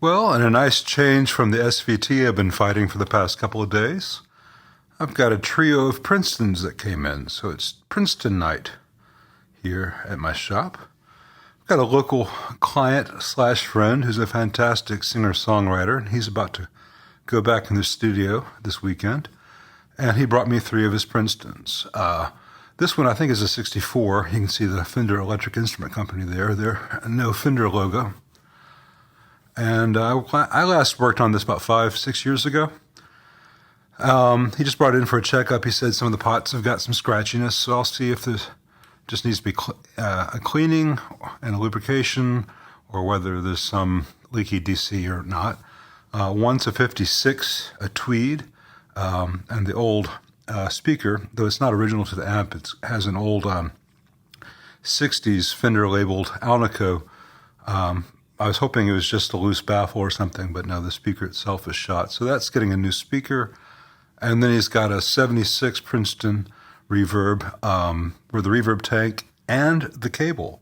Well, and a nice change from the SVT I've been fighting for the past couple of days. I've got a trio of Princetons that came in, so it's Princeton night here at my shop. I've got a local client slash friend who's a fantastic singer-songwriter, and he's about to go back in the studio this weekend, and he brought me three of his Princetons. This one I think is a 64. You can see the Fender Electric Instrument Company there. They're no Fender logo. And I last worked on this about 5-6 years ago. He just brought it in for a checkup. He said some of the pots have got some scratchiness, so I'll see if there just needs to be a cleaning and a lubrication, or whether there's some leaky DC or not. One's a 56, a tweed, and the old speaker, though it's not original to the amp, it has an old 60s Fender labeled Alnico. I was hoping it was just a loose baffle or something, but no, the speaker itself is shot. So that's getting a new speaker. And then he's got a 76 Princeton reverb, where the reverb tank and the cable,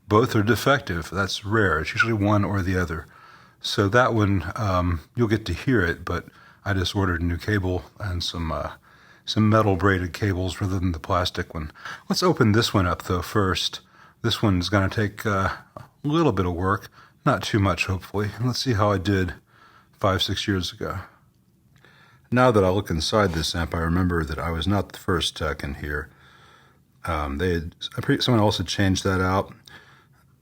both are defective. That's rare. It's usually one or the other. So that one, you'll get to hear it, but I just ordered a new cable and some metal braided cables rather than the plastic one. Let's open this one up though first. This one's going to take a little bit of work, not too much hopefully. Let's see how I did 5-6 years ago. Now that I look inside this amp, I remember that I was not the first tech in here. Someone else had changed that out.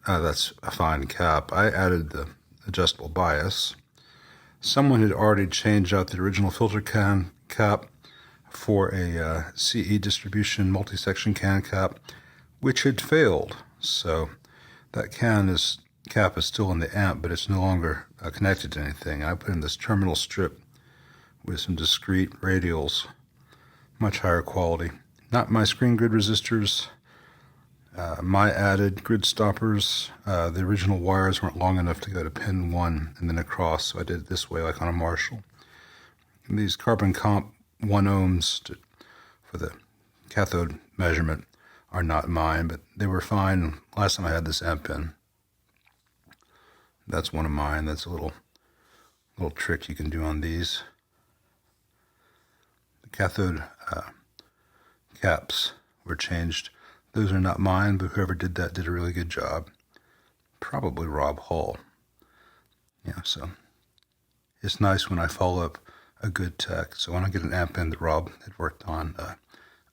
That's a fine cap. I added the adjustable bias. Someone had already changed out the original filter can cap for a CE distribution multi-section can cap, which had failed. So that cap is still in the amp, but it's no longer connected to anything. I put in this terminal strip with some discrete radials, much higher quality. Not my screen grid resistors, my added grid stoppers. The original wires weren't long enough to go to pin 1 and then across, so I did it this way like on a Marshall. And these carbon comp 1 ohms for the cathode measurement are not mine, but they were fine last time I had this amp in. That's one of mine. That's a little trick you can do on these. The cathode caps were changed. Those are not mine, but whoever did that did a really good job. Probably Rob Hall. Yeah, so it's nice when I follow up a good tech. So when I get an amp in that Rob had worked on,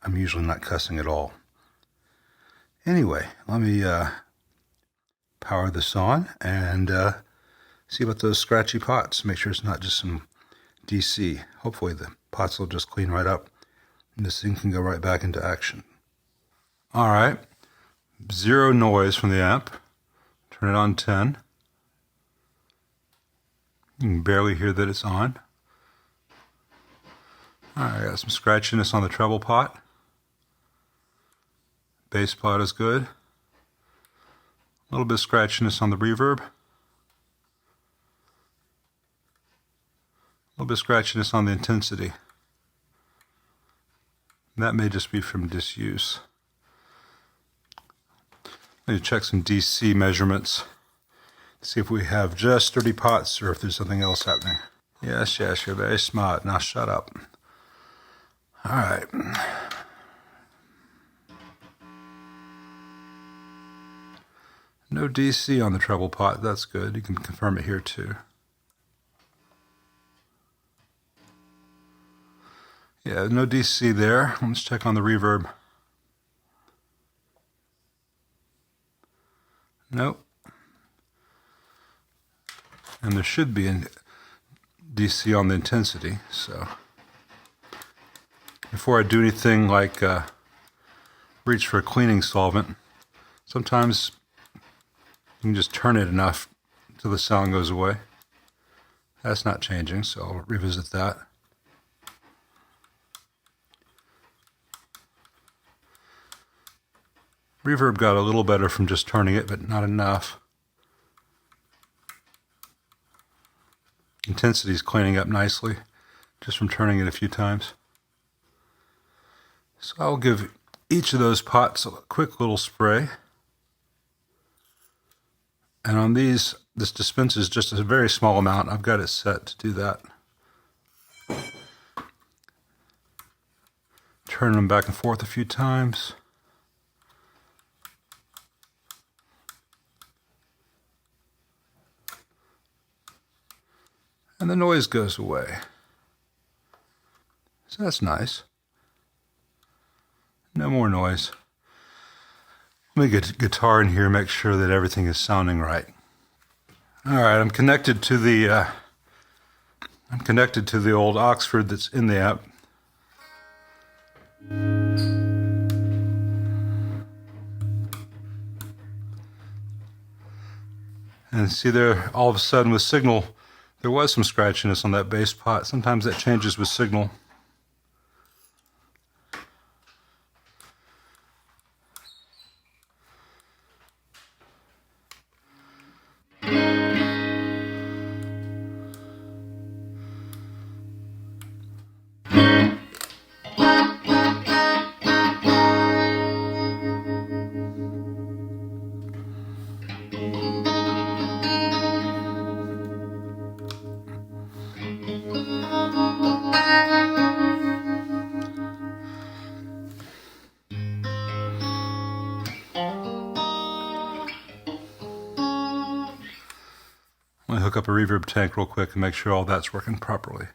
I'm usually not cussing at all. Anyway, let me power this on and see about those scratchy pots. Make sure it's not just some DC. Hopefully the pots will just clean right up and this thing can go right back into action. All right, zero noise from the amp. Turn it on 10. You can barely hear that it's on. All right, I got some scratchiness on the treble pot. Bass pot is good. A little bit of scratchiness on the reverb. A little bit of scratchiness on the intensity. That may just be from disuse. Let me check some DC measurements. See if we have just dirty pots or if there's something else happening. Yes, you're very smart. Now shut up. All right. No DC on the treble pot. That's good. You can confirm it here too. Yeah, no DC there. Let's check on the reverb. Nope. And there should be a DC on the intensity. So before I do anything like reach for a cleaning solvent, sometimes you can just turn it enough until the sound goes away. That's not changing, so I'll revisit that. Reverb got a little better from just turning it, but not enough. Intensity is cleaning up nicely just from turning it a few times. So I'll give each of those pots a quick little spray. And on these, this dispenses just a very small amount. I've got it set to do that. Turn them back and forth a few times. And the noise goes away. So that's nice. No more noise. Let me get a guitar in here, make sure that everything is sounding right. All right, I'm connected to the old Oxford that's in the app. And see there, all of a sudden with signal, there was some scratchiness on that bass pot. Sometimes that changes with signal. I'm going to hook up a reverb tank real quick and make sure all that's working properly.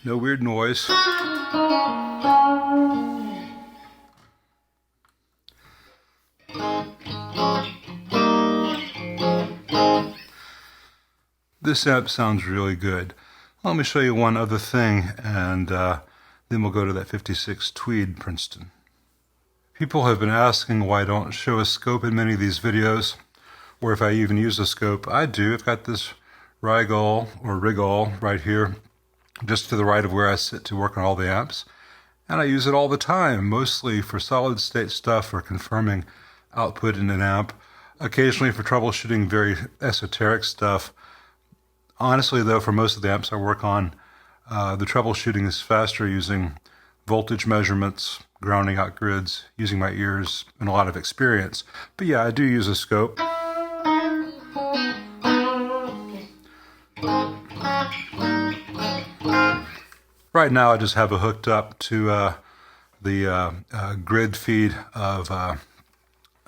No weird noise. This amp sounds really good. Let me show you one other thing, and then we'll go to that 56 Tweed Princeton. People have been asking why I don't show a scope in many of these videos, or if I even use a scope. I do. I've got this Rigol or Rigol right here, just to the right of where I sit to work on all the amps. And I use it all the time, mostly for solid state stuff or confirming output in an amp, occasionally for troubleshooting very esoteric stuff. Honestly, though, for most of the amps I work on, the troubleshooting is faster using voltage measurements, grounding out grids, using my ears, and a lot of experience. But yeah, I do use a scope. Right now, I just have it hooked up to the grid feed of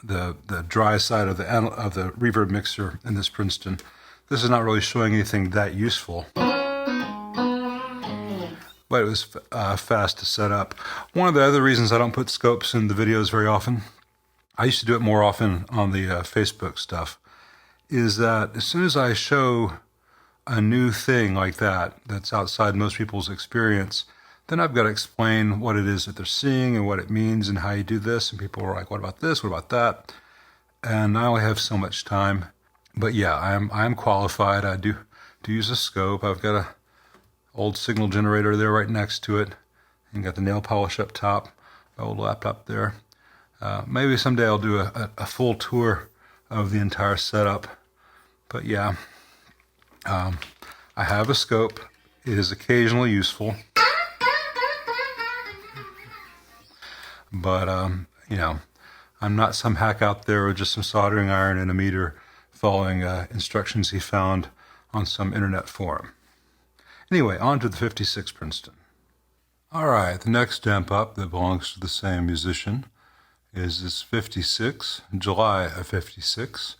the dry side of the reverb mixer in this Princeton. This is not really showing anything that useful, but it was fast to set up. One of the other reasons I don't put scopes in the videos very often, I used to do it more often on the Facebook stuff, is that as soon as I show a new thing like that, that's outside most people's experience, then I've got to explain what it is that they're seeing and what it means and how you do this. And people are like, what about this? What about that? And I only have so much time. But yeah, I'm qualified. I do use a scope. I've got a old signal generator there right next to it. And got the nail polish up top, my old laptop there. Maybe someday I'll do a full tour of the entire setup. But yeah, I have a scope. It is occasionally useful. But, you know, I'm not some hack out there with just some soldering iron and a meter following instructions he found on some internet forum. Anyway, on to the 56 Princeton. All right, the next amp up that belongs to the same musician is this 56, July of 56,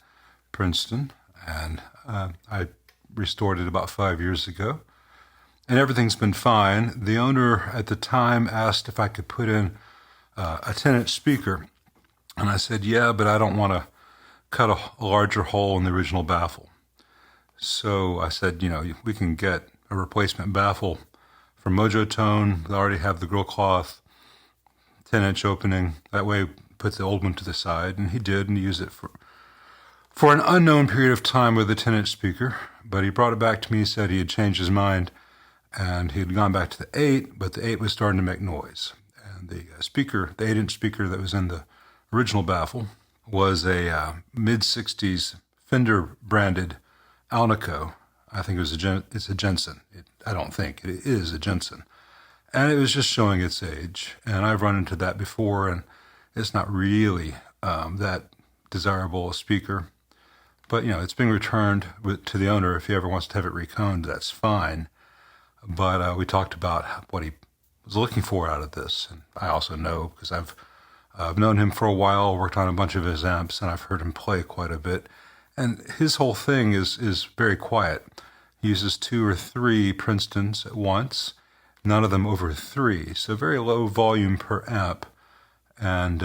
Princeton. And I restored it about 5 years ago. And everything's been fine. The owner at the time asked if I could put in a 10-inch speaker. And I said, yeah, but I don't want to cut a larger hole in the original baffle. So I said, you know, we can get a replacement baffle from Mojo Tone. They already have the grill cloth, 10-inch opening. That way, put the old one to the side. And he did, and he used it for an unknown period of time with a 10-inch speaker. But he brought it back to me. He said he had changed his mind, and he had gone back to the 8, but the 8 was starting to make noise. And the speaker, the 8-inch speaker that was in the original baffle, was a mid-60s Fender-branded Alnico I think it's a Jensen. I don't think. It is a Jensen. And it was just showing its age. And I've run into that before, and it's not really that desirable a speaker. But, it's being returned to the owner. If he ever wants to have it reconed, that's fine. But we talked about what he was looking for out of this. And I also know, because I've known him for a while, worked on a bunch of his amps, and I've heard him play quite a bit. And his whole thing is very quiet. He uses 2 or 3 Princetons at once, none of them over 3, so very low volume per amp. And,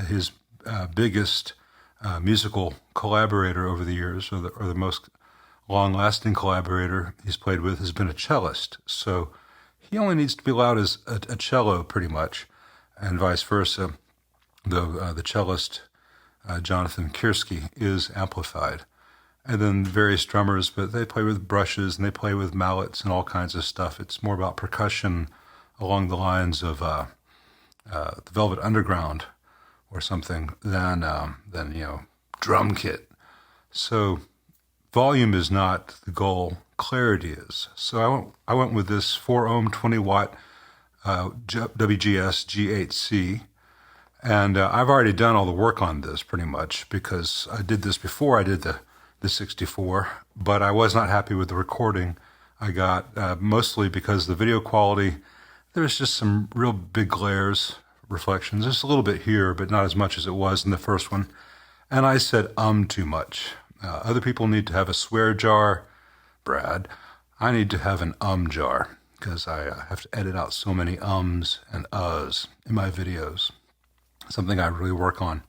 his biggest musical collaborator over the years, or the most long-lasting collaborator he's played with, has been a cellist. So he only needs to be loud as a cello, pretty much, and vice versa, though the cellist, Jonathan Kiersky, is amplified. And then various drummers, but they play with brushes and they play with mallets and all kinds of stuff. It's more about percussion along the lines of the Velvet Underground or something than drum kit. So volume is not the goal, clarity is. So I went with this 4 ohm 20 watt WGS G8C. And I've already done all the work on this pretty much, because I did this before I did the 64, but I was not happy with the recording I got, mostly because the video quality, there's just some real big glares, reflections, just a little bit here, but not as much as it was in the first one. And I said too much. Other people need to have a swear jar. Brad, I need to have an jar, because I have to edit out so many ums and uhs in my videos. Something I really work on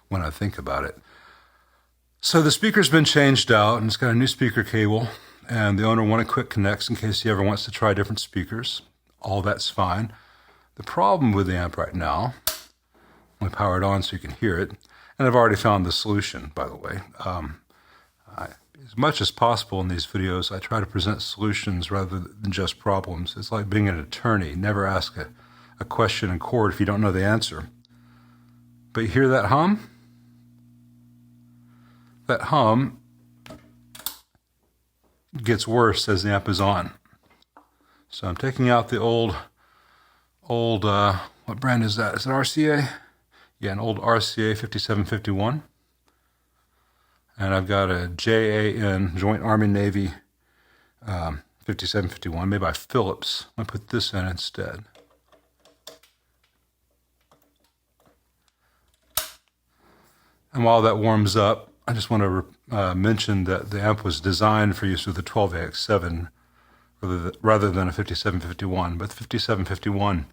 when I think about it. So the speaker's been changed out, and it's got a new speaker cable, and the owner wanted quick connects in case he ever wants to try different speakers. All that's fine. The problem with the amp right now, let me power it on so you can hear it, and I've already found the solution, by the way. As much as possible in these videos, I try to present solutions rather than just problems. It's like being an attorney. Never ask a question in court if you don't know the answer. But you hear that hum? That hum gets worse as the amp is on. So I'm taking out the old, what brand is that? Is it RCA? Yeah, an old RCA 5751. And I've got a JAN, Joint Army-Navy 5751, made by Philips. I'm going to put this in instead. And while that warms up, I just want to mention that the amp was designed for use with a 12AX7 rather than a 5751. But the 5751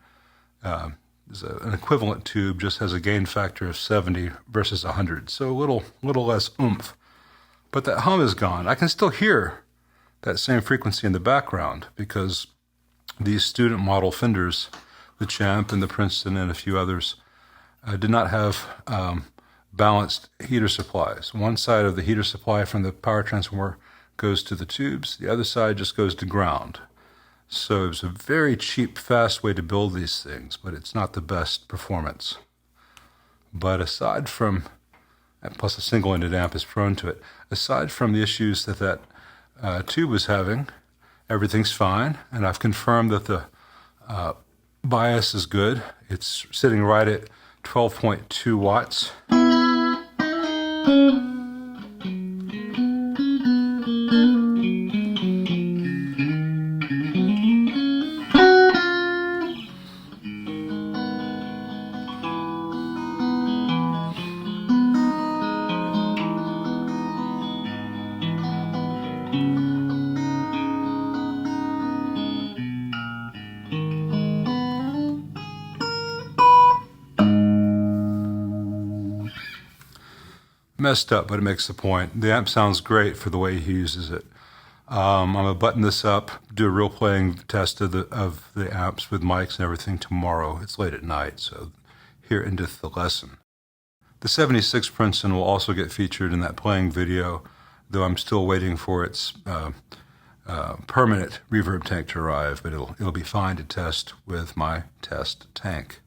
is an equivalent tube, just has a gain factor of 70 versus 100, so a little less oomph. But that hum is gone. I can still hear that same frequency in the background, because these student model Fenders, the Champ and the Princeton and a few others, did not have balanced heater supplies. One side of the heater supply from the power transformer goes to the tubes, the other side just goes to ground. So it was a very cheap, fast way to build these things, but it's not the best performance. But aside from, and plus a single-ended amp is prone to it, aside from the issues that tube was having, everything's fine, and I've confirmed that the bias is good. It's sitting right at 12.2 watts. Messed up, but it makes the point. The amp sounds great for the way he uses it. I'm going to button this up, do a real playing test of the amps with mics and everything tomorrow. It's late at night, so here endeth the lesson. The 76 Princeton will also get featured in that playing video, though I'm still waiting for its permanent reverb tank to arrive, but it'll be fine to test with my test tank.